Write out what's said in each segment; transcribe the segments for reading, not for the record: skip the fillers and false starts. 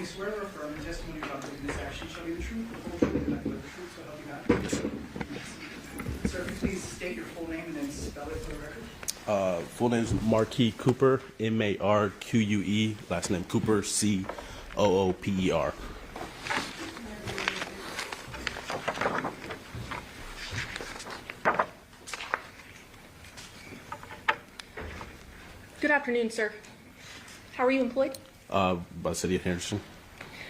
you swear or affirm the testimony you're about to give in this action shall be the truth, the whole truth, and nothing but the truth, so help you God? Yes, sir. Sir, if you please state your full name and then spell it for the record. Full name is Marque Coper, Marque, last name Cooper, Cooper. Good afternoon, sir. How are you employed? By the city of Henderson.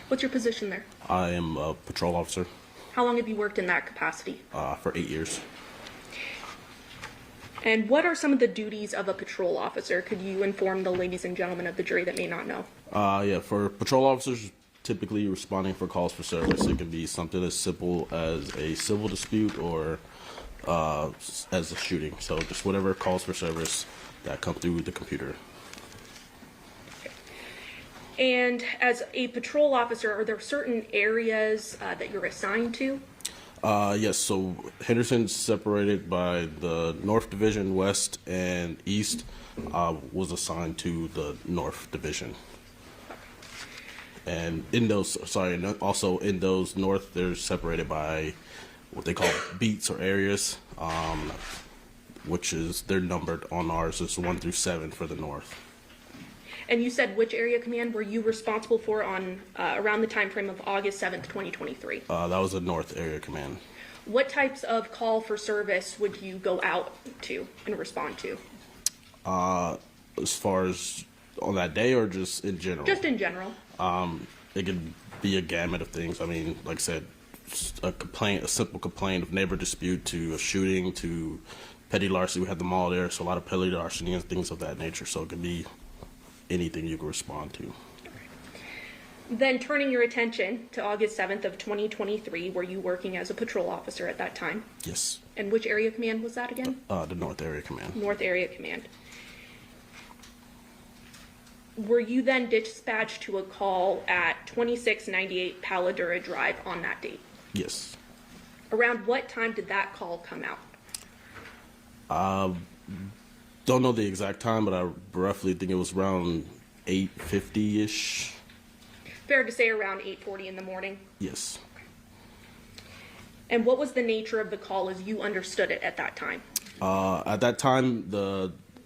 What's your position there? I am a patrol officer How long have you worked in that capacity? for 8 years. And what are some of the duties of a patrol officer? Could you inform the ladies and gentlemen of the jury that may not know? Yeah, for patrol officers, typically responding for calls for service. It can be something as simple as a civil dispute or as a shooting. So just whatever calls for service that come through the computer. And as a patrol officer, are there certain areas that you're assigned to? Yes, so Henderson's separated by the North Division, West and East, was assigned to the North Division. And in those, also in those North, they're separated by what they call beats or areas, which is, they're numbered on ours as 1 through 7 for the North. And you said which area command were you responsible for on around the time frame of August 7th, 2023? That was the North Area Command. What types of call for service would you go out to and respond to? As far as on that day or just in general? Just in general. It could be a gamut of things. I mean, like I said, a simple complaint of neighbor dispute to a shooting to petty larceny. We had them all there, so a lot of petty larceny and things of that nature. So it could be anything you can respond to. Then turning your attention to August 7th of 2023, were you working as a patrol officer at that time? Yes. And which area command was that again? The North Area Command. North Area Command. Were you then dispatched to a call at 2698 Paladura Drive on that date? Yes. Around what time did that call come out? Don't know the exact time, but I roughly think it was around 8:50-ish. Fair to say around 8:40 in the morning? Yes. And what was the nature of the call as you understood it at that time? At that time,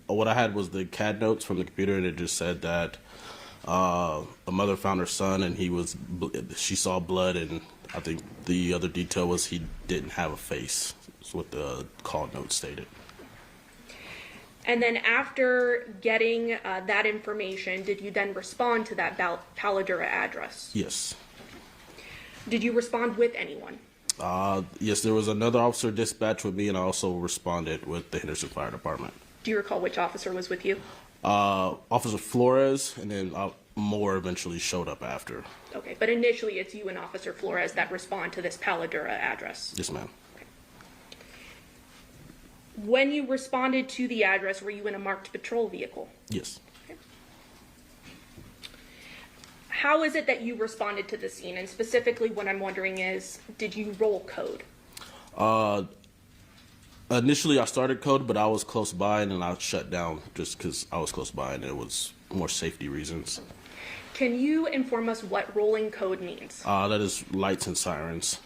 what I had was the CAD notes from the computer, and it just said that a mother found her son, and she saw blood, and I think the other detail was he didn't have a face. That's what the call note stated. And then after getting that information, did you then respond to that Paladura address? Yes. Did you respond with anyone? Yes, there was another officer dispatched with me, and I also responded with the Henderson Fire Department. Do you recall which officer was with you? Officer Flores, and then more eventually showed up after. Okay, but initially it's you and Officer Flores that respond to this Paladura address. Yes, ma'am. When you responded to the address, were you in a marked patrol vehicle? Yes. Okay. How is it that you responded to the scene? And specifically what I'm wondering is, did you roll code? Initially I started code, but I was close by, and then I shut down just because I was close by, and it was more safety reasons. Can you inform us what rolling code means? That is lights and sirens.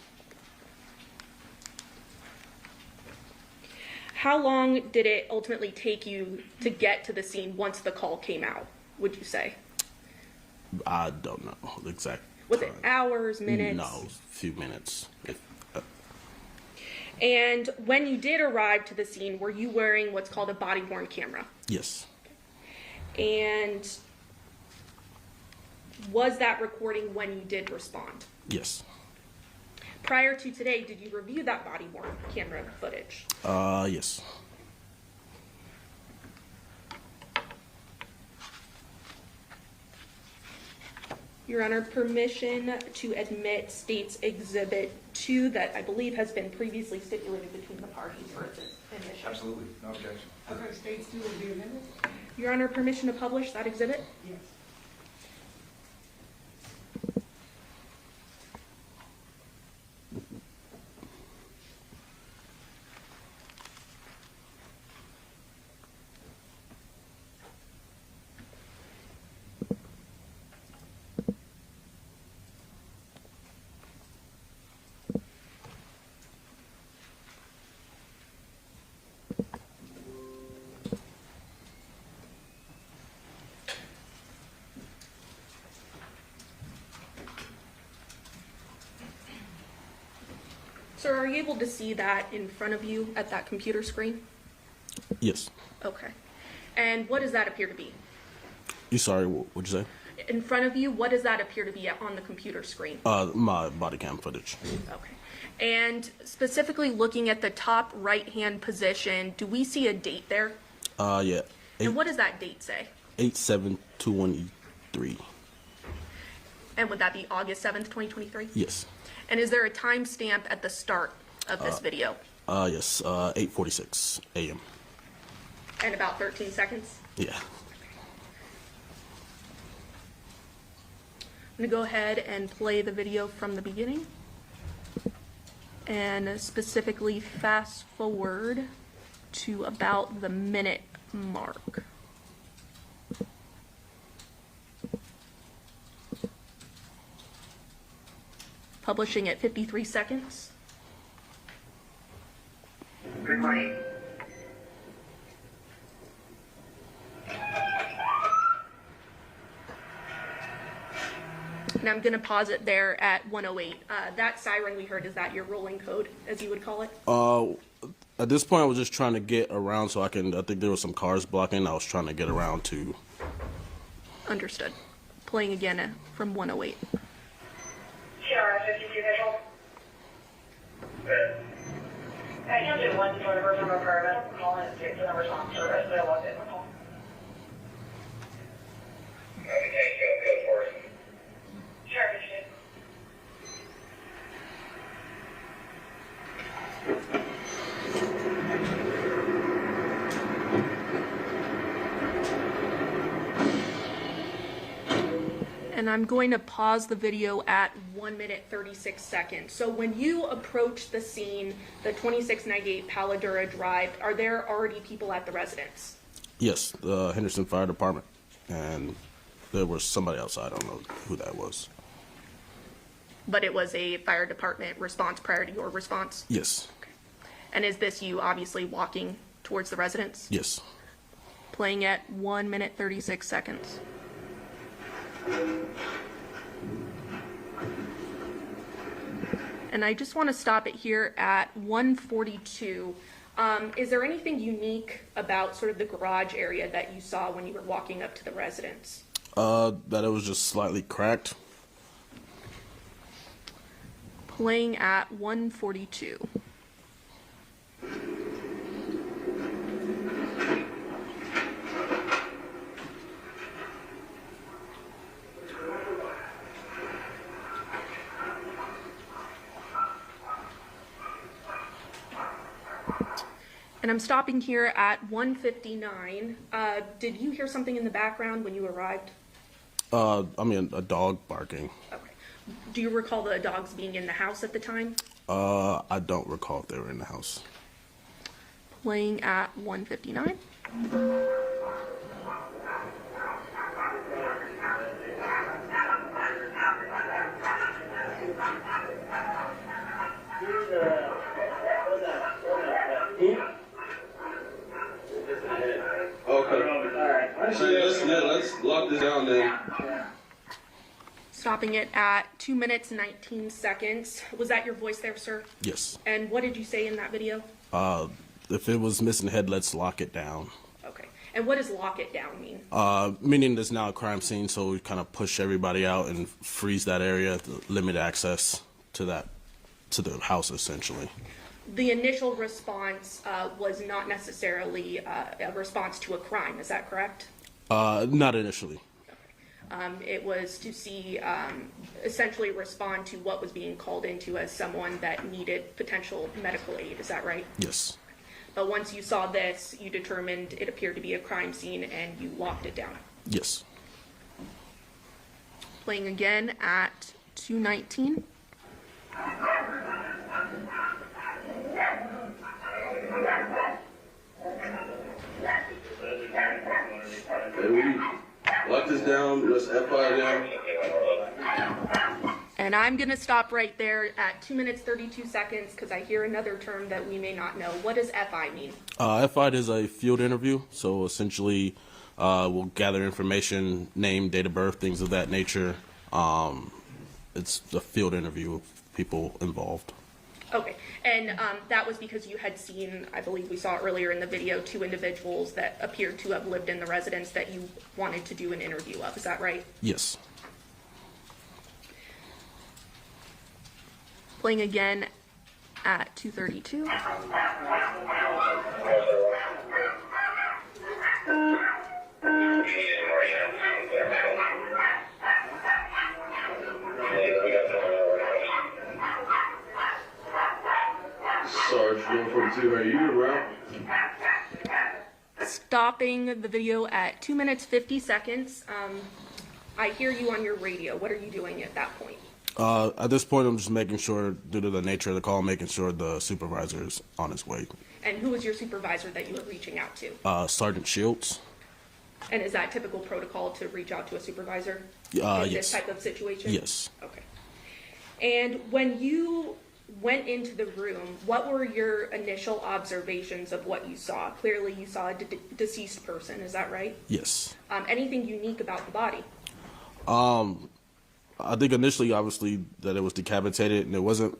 How long did it ultimately take you to get to the scene once the call came out, would you say? I don't know the exact Was time. it hours, minutes? No, a few minutes. And when you did arrive to the scene, were you wearing what's called a body-worn camera? Yes. And was that recording when you did respond? Yes. Prior to today, did you review that body-worn camera footage? Yes. Your Honor, permission to admit State's Exhibit 2 that I believe has been previously stipulated between the parties for its admission. Absolutely, no objection. Okay, states do will be amended? Your Honor, permission to publish that exhibit? Yes. Sir, are you able to see that in front of you at that computer screen? Yes. Okay. And what does that appear to be? You sorry, what'd you say? In front of you, what does that appear to be on the computer scrane? My body cam footage. Okay. And specifically looking at the top right-hand position, do we see a date there? Yeah. And what does that date say? 8721E3. And would that be August 7th, 2023? Yes. And is there a timestamp at the start of this video? Yes, 8:46 a.m. And about 13 seconds? Yeah. I'm going to go ahead and play the video from the beginning. And specifically fast forward to about the minute mark. Publishing at 53 seconds. Good morning. And I'm going to pause it there at 108. That siren we heard, is that your rolling code, as you would call it? At this point, I was just trying to get around so I think there were some cars blocking. I was trying to get around to. Understood. Playing again from 108. TRS 52 visual. Good. I can do one deliver from apartment. I'm calling it to the number on service, but I logged in the call. Okay, go for it. Sure, appreciate And I'm going to pause the video at 1 minute 36 seconds. So when you approach the scene, the 2698 Paladura Drive, are there already people at the residence? Yes, the Henderson Fire Department, and there was somebody outside. I don't know who that was. But it was a fire department response prior to your response? Yes. Okay. And is this you obviously walking towards the residence? Yes. Playing at 1 minute 36 seconds. And I just want to stop it here at 142. Is there anything unique about sort of the garage area that you saw when you were walking up to the residence? That it was just slightly cracked. Playing at 142. And I'm stopping here at 159. Did you hear something in the background when you arrived? I mean, a dog barking. Okay. Do you recall the dogs being in the house at the time? I don't recall if they were in the house. Playing at 159. Let's lock this down then. Stopping it at 2 minutes 19 seconds. Was that your voice there, sir? Yes. And what did you say in that video? If it was missing head, let's lock it down. Okay. And what does lock it down mean? Meaning there's now a crime scene, so we kind of push everybody out and freeze that area, to limit access to the house, essentially. The initial response was not necessarily a response to a crime, is that correct? Not initially. It was to see, essentially respond to what was being called into as someone that needed potential medical aid, is that right? Yes. But once you saw this, you determined it appeared to be a crime scene and you locked it down. Yes. Playing again at 2:19. Lock this down, let's FI down. And I'm going to stop right there at 2 minutes 32 seconds because I hear another term that we may not know. What does FI mean? FI is a field interview, so essentially we'll gather information, name, date of birth, things of that nature. It's a field interview with people involved. Okay, and that was because you had seen, I believe we saw earlier in the video, 2 individuals that appeared to have lived in the residence that you wanted to do an interview of, is that right? Yes. Playing again at 2:32. Sarge 142, are you around? Stopping the video at 2 minutes 50 seconds. I hear you on your radio. What are you doing at that point? At this point, I'm just making sure, due to the nature of the call, making sure the supervisor is on his way. And who was your supervisor that you were reaching out to? Sergeant Shields. And is that typical protocol to reach out to a supervisor in Yes. this type of situation? Yes. Okay. And when you went into the room, what were your initial observations of what you saw? Clearly, you saw a deceased person. Is that right? Yes. Anything unique about the body? I think initially, obviously, that it was decapitated, and there wasn't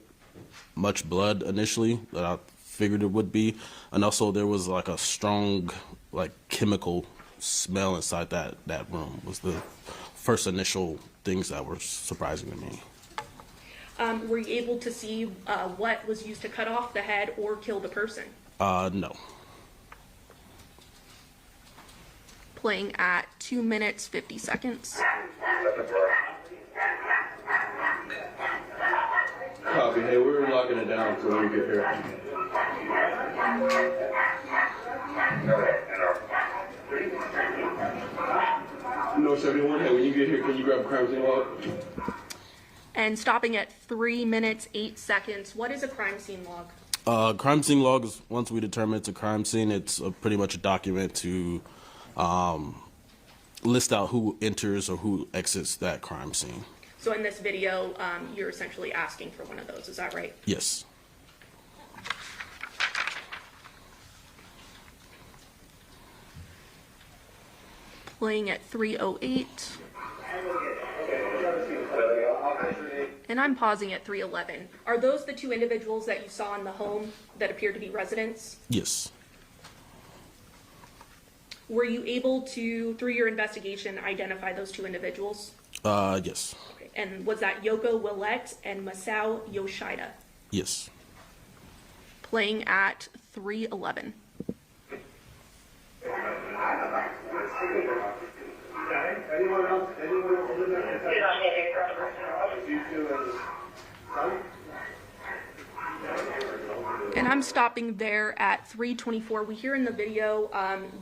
much blood initially that I figured it would be, and also there was like a strong, like, chemical smell inside that room. Was the first initial things that were surprising to me. Were you able to see what was used to cut off the head or kill the person? No. Playing at 2 minutes 50 seconds. Copy. Hey, we're locking it down until we get here. No 71. Hey, when you get here, can you grab a crime scene log? And stopping at 3 minutes 8 seconds. What is a crime scene log? Crime scene log is, once we determine it's a crime scene, it's pretty much a document to list out who enters or who exits that crime scene. So in this video, you're essentially asking for one of those. Is that right? Yes. Playing at 3:08. And I'm pausing at 3:11. Are those the 2 individuals that you saw in the home that appear to be residents? Yes. Were you able to, through your investigation, identify those 2 individuals? Yes. Okay. And was that Yoko Willette and Masao Yoshida? Yes. Playing at 3:11. Anyone else live And I'm stopping there at 3:24. We hear in the video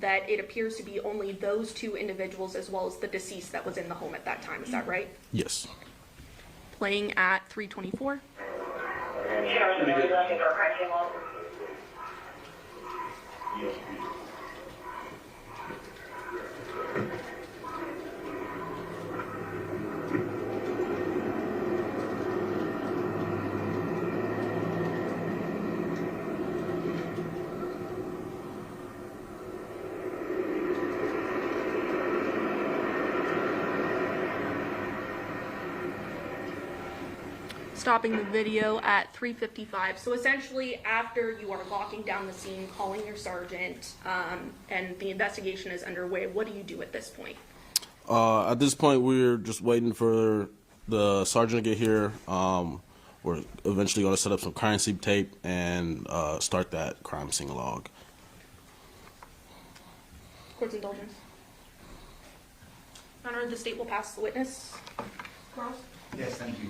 that it appears to be only those 2 individuals as well as the deceased that was in the home at that time. Is that right? Yes. Playing at 3:24. Stopping the video at 3:55. So essentially, after you are locking down the scene, calling your sergeant, and the investigation is underway, what do you do at this point? At this point, we're just waiting for the sergeant to get here. We're eventually going to set up some crime scene tape and start that crime scene log. Court's indulgence. Your Honor, the state will pass the witness. Charles? Yes, thank you.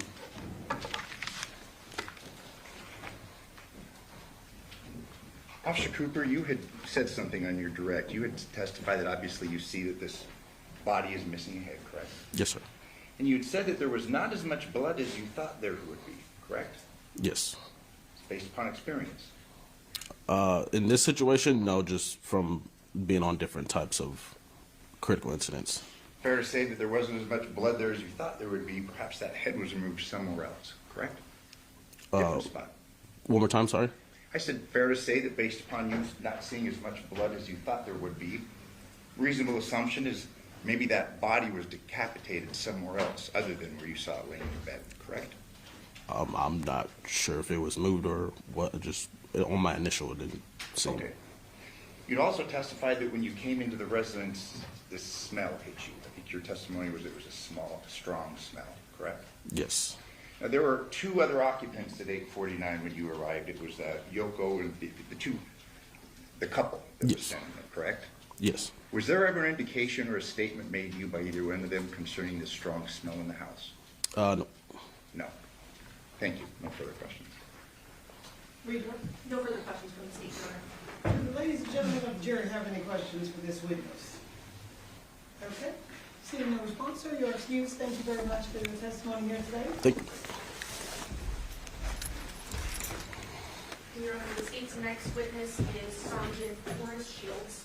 Officer Cooper, you had said something on your direct. You had testified that obviously you see that this body is missing a head, correct? Yes, sir. And you had said that there was not as much blood as you thought there would be, correct? Yes. It's based upon experience. In this situation, no, just from being on different types of critical incidents. Fair to say that there wasn't as much blood there as you thought there would be. Perhaps that head was removed somewhere else, correct? Different spot. One more time, sorry? I said fair to say that based upon you not seeing as much blood as you thought there would be, reasonable assumption is maybe that body was decapitated somewhere else other than where you saw it laying in bed, correct? I'm not sure if it was moved or what. Just on my initial, it didn't seem. Okay. You'd also testified that when you came into the residence, this smell hit you. I think your testimony was it was a strong smell, correct? Yes. Now, there were two other occupants at 849 when you arrived. It was Yoko and the couple that was Yes. standing there, correct? Yes. Was there ever an indication or a statement made to you by either one of them concerning the strong smell in the house? No. No. Thank you. No further questions. Reader, No further questions from the state, Your Honor. do the ladies and gentlemen of the jury have any questions for this witness? Okay. Seeing no response, sir, you're excused. Thank you very much for your testimony here today. Thank you. Your Honor, the state's next witness is Sergeant Forrest Shields.